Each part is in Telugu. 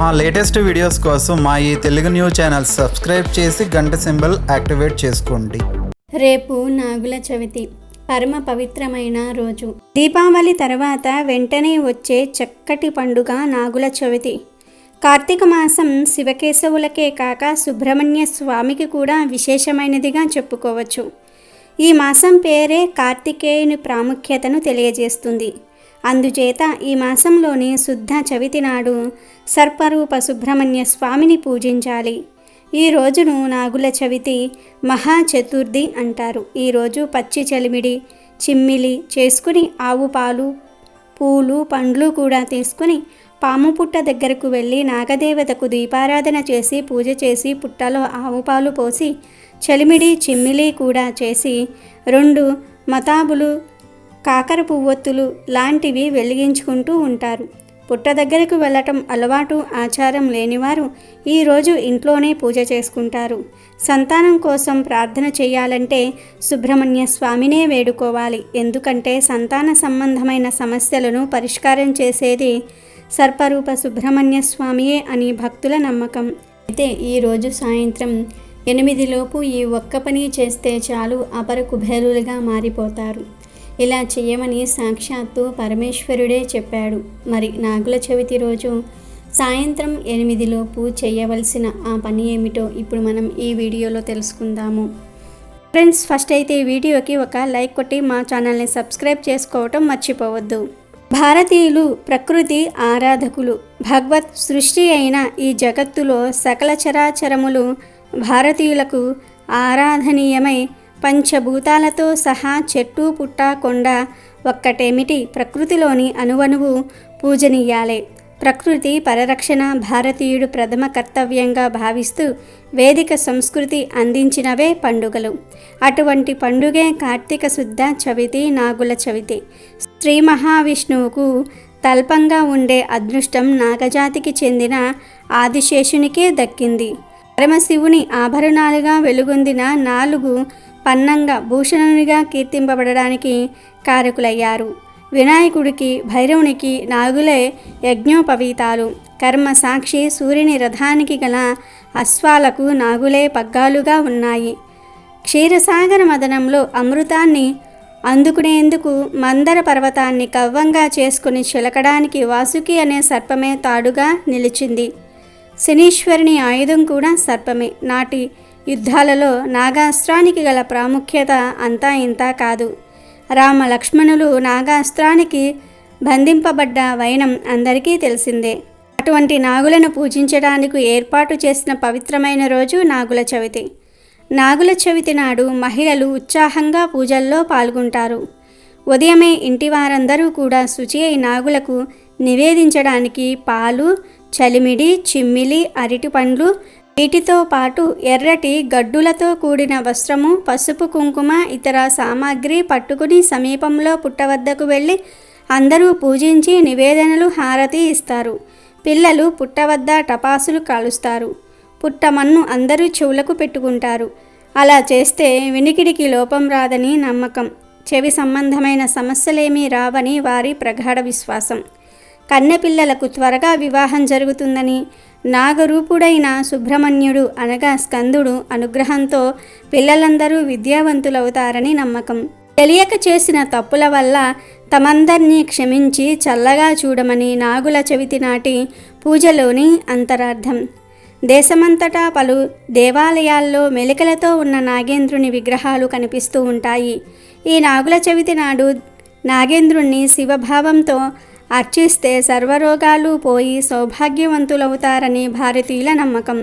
మా లేటెస్ట్ వీడియోస్ కోసం మా ఈ తెలుగు న్యూస్ ఛానల్ సబ్స్క్రైబ్ చేసి గంట సింబల్ యాక్టివేట్ చేసుకోండి. రేపు నాగుల చవితి, పరమ పవిత్రమైన రోజు. దీపావళి తర్వాత వెంటనే వచ్చే చక్కటి పండుగ నాగుల చవితి. కార్తీక మాసం శివకేశవులకే కాక సుబ్రహ్మణ్య స్వామికి కూడా విశేషమైనదిగా చెప్పుకోవచ్చు. ఈ మాసం పేరే కార్తికేయుని ప్రాముఖ్యతను తెలియజేస్తుంది. అందుచేత ఈ మాసంలోని శుద్ధ చవితి నాడు సర్పరూప సుబ్రహ్మణ్య స్వామిని పూజించాలి. ఈ రోజును నాగుల చవితి మహాచతుర్థి అంటారు. ఈరోజు పచ్చి చలిమిడి, చిమ్మిలి చేసుకుని ఆవు పాలు, పూలు, పండ్లు కూడా తీసుకుని పాము పుట్ట దగ్గరకు వెళ్ళి నాగదేవతకు దీపారాధన చేసి పూజ చేసి పుట్టలో ఆవు పాలు పోసి చలిమిడి, చిమ్మిలి కూడా చేసి 2 మతాబులు, కాకర పువ్వొత్తులు లాంటివి వెలిగించుకుంటూ ఉంటారు. పుట్ట దగ్గరకు వెళ్ళటం అలవాటు, ఆచారం లేనివారు ఈరోజు ఇంట్లోనే పూజ చేసుకుంటారు. సంతానం కోసం ప్రార్థన చేయాలంటే సుబ్రహ్మణ్య స్వామినే వేడుకోవాలి. ఎందుకంటే సంతాన సంబంధమైన సమస్యలను పరిష్కారం చేసేది సర్పరూప సుబ్రహ్మణ్య స్వామియే అని భక్తుల నమ్మకం. అయితే ఈరోజు సాయంత్రం 8 లోపు ఈ ఒక్క పని చేస్తే చాలు అపర కుబేరులుగా మారిపోతారు. ఇలా చేయమని సాక్షాత్తు పరమేశ్వరుడే చెప్పాడు. మరి నాగుల చవితి రోజు సాయంత్రం 8 లోపు చేయవలసిన ఆ పని ఏమిటో ఇప్పుడు మనం ఈ వీడియోలో తెలుసుకుందాము. ఫ్రెండ్స్, ఫస్ట్ అయితే ఈ వీడియోకి ఒక లైక్ కొట్టి మా ఛానల్ని సబ్స్క్రైబ్ చేసుకోవటం మర్చిపోవద్దు. భారతీయులు ప్రకృతి ఆరాధకులు. భగవత్ సృష్టి అయిన ఈ జగత్తులో సకల చరాచరములు భారతీయులకు ఆరాధనీయమై పంచభూతాలతో సహా చెట్టు, పుట్ట, కొండ ఒక్కటేమిటి ప్రకృతిలోని అణువణువు పూజనీయాలే. ప్రకృతి పరిరక్షణ భారతీయుడు ప్రథమ కర్తవ్యంగా భావిస్తూ వేదిక సంస్కృతి అందించినవే పండుగలు. అటువంటి పండుగే కార్తీక శుద్ధ చవితి, నాగుల చవితి. శ్రీ మహావిష్ణువుకు తల్పంగా ఉండే అదృష్టం నాగజాతికి చెందిన ఆదిశేషునికే దక్కింది. పరమశివుని ఆభరణాలుగా వెలుగొందిన 4 పన్నంగా భూషణునిగా కీర్తింపబడడానికి కారకులయ్యారు. వినాయకుడికి, భైరవునికి నాగులే యజ్ఞోపవీతాలు. కర్మ సాక్షి సూర్యుని రథానికి గల అశ్వాలకు నాగులే పగ్గాలుగా ఉన్నాయి. క్షీరసాగర మదనంలో అమృతాన్ని అందుకునేందుకు మందర పర్వతాన్ని కవ్వంగా చేసుకుని చిలకడానికి వాసుకి అనే సర్పమే తాడుగా నిలిచింది. శనీశ్వరుని ఆయుధం కూడా సర్పమే. నాటి యుద్ధాలలో నాగాస్త్రానికి గల ప్రాముఖ్యత అంతా ఇంతా కాదు. రామ లక్ష్మణులు నాగాస్త్రానికి బంధింపబడ్డ వైనం అందరికీ తెలిసిందే. అటువంటి నాగులను పూజించడానికి ఏర్పాటు చేసిన పవిత్రమైన రోజు నాగుల చవితి. నాగుల చవితి నాడు మహిళలు ఉత్సాహంగా పూజల్లో పాల్గొంటారు. ఉదయమే ఇంటి వారందరూ కూడా శుచి అయి నాగులకు నివేదించడానికి పాలు, చలిమిడి, చిమ్మిలి, అరటి పండ్లు, వీటితో పాటు ఎర్రటి గడ్డులతో కూడిన వస్త్రము, పసుపు, కుంకుమ, ఇతర సామాగ్రి పట్టుకుని సమీపంలో పుట్ట వద్దకు వెళ్ళి అందరూ పూజించి నివేదనలు, హారతి ఇస్తారు. పిల్లలు పుట్ట వద్ద టపాసులు కాలుస్తారు. పుట్టమన్ను అందరూ చెవులకు పెట్టుకుంటారు. అలా చేస్తే వినికిడికి లోపం రాదని నమ్మకం. చెవి సంబంధమైన సమస్యలేమీ రావని వారి ప్రగాఢ విశ్వాసం. కన్నెపిల్లలకు త్వరగా వివాహం జరుగుతుందని, నాగరూపుడైన సుబ్రహ్మణ్యుడు అనగా స్కందుడు అనుగ్రహంతో పిల్లలందరూ విద్యావంతులవుతారని నమ్మకం. తెలియక చేసిన తప్పుల వల్ల తమందరినీ క్షమించి చల్లగా చూడమని నాగుల చవితి నాటి పూజలోని అంతరార్థం. దేశమంతటా పలు దేవాలయాల్లో మెలికలతో ఉన్న నాగేంద్రుని విగ్రహాలు కనిపిస్తూ ఉంటాయి. ఈ నాగుల చవితి నాడు నాగేంద్రుణ్ణి శివభావంతో అర్చిస్తే సర్వరోగాలు పోయి సౌభాగ్యవంతులవుతారని భారతీయుల నమ్మకం.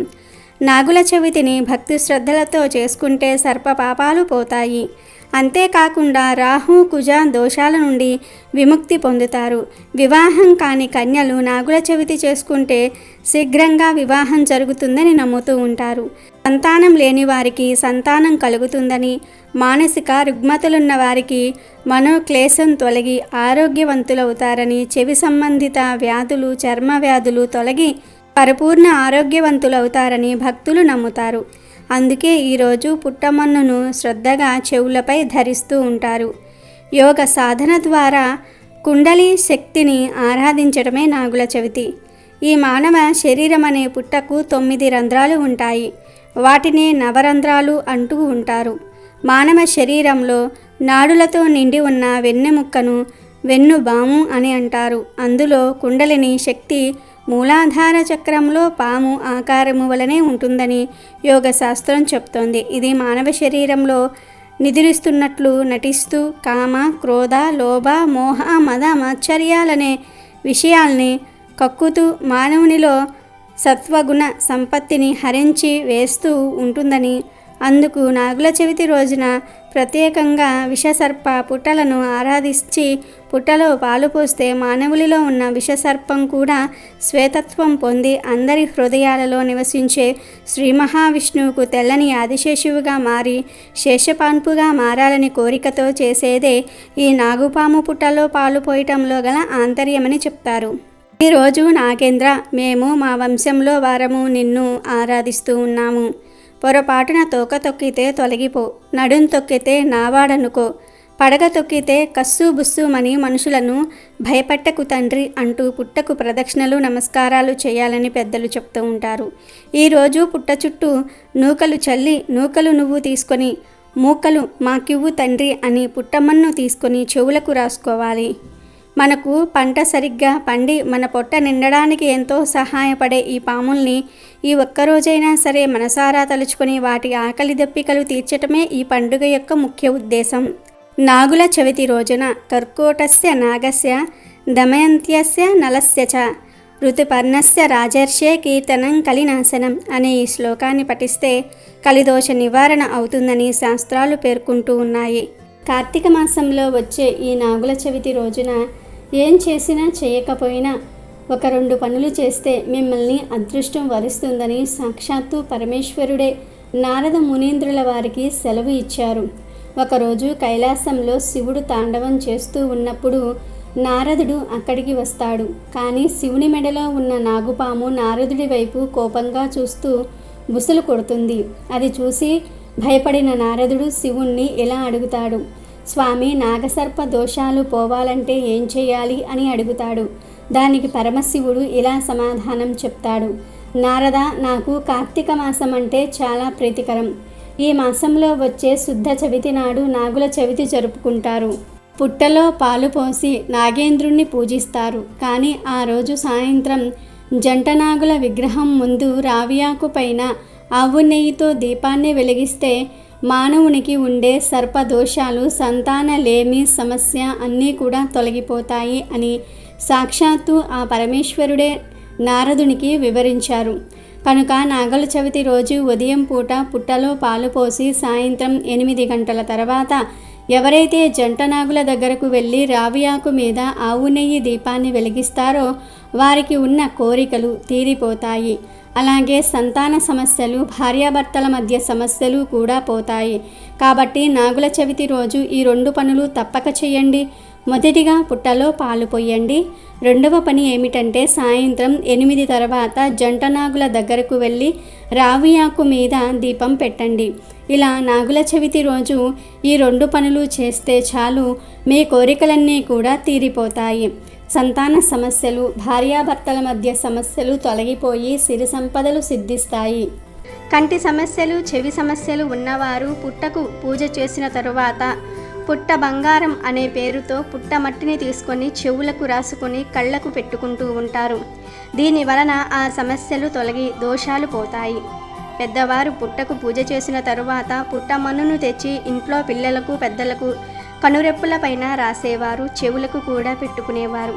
నాగుల చవితిని భక్తి శ్రద్ధలతో చేసుకుంటే సర్ప పాపాలు పోతాయి. అంతేకాకుండా రాహు, కుజ దోషాల నుండి విముక్తి పొందుతారు. వివాహం కాని కన్యలు నాగుల చవితి చేసుకుంటే శీఘ్రంగా వివాహం జరుగుతుందని నమ్ముతూ ఉంటారు. సంతానం లేని వారికి సంతానం కలుగుతుందని, మానసిక రుగ్మతలున్న వారికి మనోక్లేశం తొలగి ఆరోగ్యవంతులవుతారని, చెవి సంబంధిత వ్యాధులు, చర్మ వ్యాధులు తొలగి పరిపూర్ణ ఆరోగ్యవంతులవుతారని భక్తులు నమ్ముతారు. అందుకే ఈరోజు పుట్టమన్నును శ్రద్ధగా చెవులపై ధరిస్తూ ఉంటారు. యోగ సాధన ద్వారా కుండలి శక్తిని ఆరాధించడమే నాగుల చవితి. ఈ మానవ శరీరం అనే పుట్టకు 9 రంధ్రాలు ఉంటాయి. వాటిని నవరంధ్రాలు అంటూ ఉంటారు. మానవ శరీరంలో నాడులతో నిండి ఉన్న వెన్నెముక్కను వెన్నుబాము అని అంటారు. అందులో కుండలిని శక్తి మూలాధార చక్రంలో పాము ఆకారము వలనే ఉంటుందని యోగ శాస్త్రం చెప్తోంది. ఇది మానవ శరీరంలో నిద్రిస్తున్నట్లు నటిస్తూ కామ, క్రోధ, లోభ, మోహ, మద, మాత్సర్యాలనే విషయాల్ని కక్కుతూ మానవునిలో సత్వగుణ సంపత్తిని హరించి వేస్తూ ఉంటుందని, అందుకు నాగుల చవితి రోజున ప్రత్యేకంగా విషసర్ప పుట్టలను ఆరాధించి పుట్టలో పాలు పోస్తే మానవులిలో ఉన్న విషసర్పం కూడా శ్వేతత్వం పొంది అందరి హృదయాలలో నివసించే శ్రీ మహావిష్ణువుకు తెల్లని ఆదిశేషువుగా మారి శేషపాన్పుగా మారాలని కోరికతో చేసేదే ఈ నాగుపాము పుట్టలో పాలు పోయటంలో గల ఆంతర్యమని చెప్తారు. ఈరోజు నాగేంద్ర, మేము మా వంశంలో వారము నిన్ను ఆరాధిస్తూ ఉన్నాము. పొరపాటున తోక తొక్కితే తొలగిపో, నడుం తొక్కితే నావాడనుకో, పడగ తొక్కితే కస్సు బుస్సుమని మనుషులను భయపెట్టకు తండ్రి అంటూ పుట్టకు ప్రదక్షిణలు నమస్కారాలు చేయాలని పెద్దలు చెప్తూ ఉంటారు. ఈరోజు పుట్ట చుట్టూ నూకలు చల్లి, నూకలు నువ్వు తీసుకొని మూకలు మాకివ్వు తండ్రి అని పుట్టమ్మను తీసుకొని చెవులకు రాసుకోవాలి. మనకు పంట సరిగ్గా పండి మన పొట్ట నిండడానికి ఎంతో సహాయపడే ఈ పాముల్ని ఈ ఒక్కరోజైనా సరే మనసారా తలుచుకొని వాటి ఆకలి దప్పికలు తీర్చటమే ఈ పండుగ యొక్క ముఖ్య ఉద్దేశం. నాగుల చవితి రోజున కర్కోటస్య నాగస్య దమయంత్యస్య నలస్య చ ఋతుపర్ణస్య రాజర్షే కీర్తనం కలినాశనం అనే ఈ శ్లోకాన్ని పఠిస్తే కలిదోష నివారణ అవుతుందని శాస్త్రాలు పేర్కొంటూ ఉన్నాయి. కార్తీక మాసంలో వచ్చే ఈ నాగుల చవితి రోజున ఏం చేసినా చేయకపోయినా 1-2 పనులు చేస్తే మిమ్మల్ని అదృష్టం వరిస్తుందని సాక్షాత్తు పరమేశ్వరుడే నారద మునీంద్రుల వారికి సెలవు ఇచ్చారు. ఒకరోజు కైలాసంలో శివుడు తాండవం చేస్తూ ఉన్నప్పుడు నారదుడు అక్కడికి వస్తాడు. కానీ శివుని మెడలో ఉన్న నాగుపాము నారదుడి వైపు కోపంగా చూస్తూ బుసలు కొడుతుంది. అది చూసి భయపడిన నారదుడు శివుణ్ణి ఇలా అడుగుతాడు, స్వామి, నాగసర్ప దోషాలు పోవాలంటే ఏం చేయాలి అని అడుగుతాడు. దానికి పరమశివుడు ఇలా సమాధానం చెప్తాడు, నారద, నాకు కార్తీక మాసం అంటే చాలా ప్రీతికరం. ఈ మాసంలో వచ్చే శుద్ధ చవితి నాడు నాగుల చవితి జరుపుకుంటారు. పుట్టలో పాలు పోసి నాగేంద్రుణ్ణి పూజిస్తారు. కానీ ఆ రోజు సాయంత్రం జంట నాగుల విగ్రహం ముందు రావియాకు పైన ఆవు నెయ్యితో దీపాన్ని వెలిగిస్తే మానవునికి ఉండే సర్పదోషాలు, సంతానలేమి సమస్య అన్నీ కూడా తొలగిపోతాయి అని సాక్షాత్తు ఆ పరమేశ్వరుడే నారదునికి వివరించారు. కనుక నాగుల చవితి రోజు ఉదయం పూట పుట్టలో పాలు పోసి సాయంత్రం 8 గంటల తర్వాత ఎవరైతే జంట నాగుల దగ్గరకు వెళ్ళి రావియాకు మీద ఆవు నెయ్యి దీపాన్ని వెలిగిస్తారో వారికి ఉన్న కోరికలు తీరిపోతాయి. అలాగే సంతాన సమస్యలు, భార్యాభర్తల మధ్య సమస్యలు కూడా పోతాయి. కాబట్టి నాగుల చవితి రోజు ఈ 2 పనులు తప్పక చేయండి. మొదటిగా పుట్టలో పాలు పోయండి. రెండవ పని ఏమిటంటే సాయంత్రం 8 తర్వాత జంట నాగుల దగ్గరకు వెళ్ళి రావియాకు మీద దీపం పెట్టండి. ఇలా నాగుల చవితి రోజు ఈ 2 పనులు చేస్తే చాలు, మీ కోరికలన్నీ కూడా తీరిపోతాయి. సంతాన సమస్యలు, భార్యాభర్తల మధ్య సమస్యలు తొలగిపోయి సిరి సంపదలు సిద్ధిస్తాయి. కంటి సమస్యలు, చెవి సమస్యలు ఉన్నవారు పుట్టకు పూజ చేసిన తరువాత పుట్ట బంగారం అనే పేరుతో పుట్ట మట్టిని తీసుకొని చెవులకు రాసుకొని కళ్ళకు పెట్టుకుంటూ ఉంటారు. దీని వలన ఆ సమస్యలు తొలగి దోషాలు పోతాయి. పెద్దవారు పుట్టకు పూజ చేసిన తరువాత పుట్ట మన్నును తెచ్చి ఇంట్లో పిల్లలకు, పెద్దలకు కనురెప్పుల పైన రాసేవారు, చెవులకు కూడా పెట్టుకునేవారు.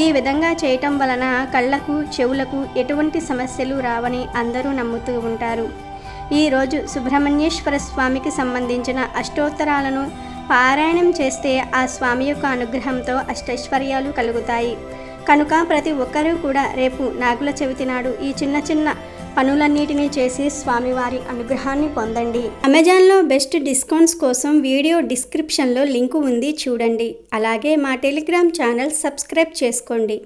ఈ విధంగా చేయటం వలన కళ్ళకు, చెవులకు ఎటువంటి సమస్యలు రావని అందరూ నమ్ముతూ ఉంటారు. ఈరోజు సుబ్రహ్మణ్యేశ్వర స్వామికి సంబంధించిన అష్టోత్తరాలను పారాయణం చేస్తే ఆ స్వామి యొక్క అనుగ్రహంతో అష్టైశ్వర్యాలు కలుగుతాయి. కనుక ప్రతి ఒక్కరూ కూడా రేపు నాగుల చవితి నాడు ఈ చిన్న చిన్న పనులన్నిటినీ చేసి స్వామివారి అనుగ్రహాన్ని పొందండి. అమెజాన్లో బెస్ట్ డిస్కౌంట్స్ కోసం వీడియో డిస్క్రిప్షన్లో లింకు ఉంది, చూడండి. అలాగే మా టెలిగ్రామ్ ఛానల్ సబ్స్క్రైబ్ చేసుకోండి.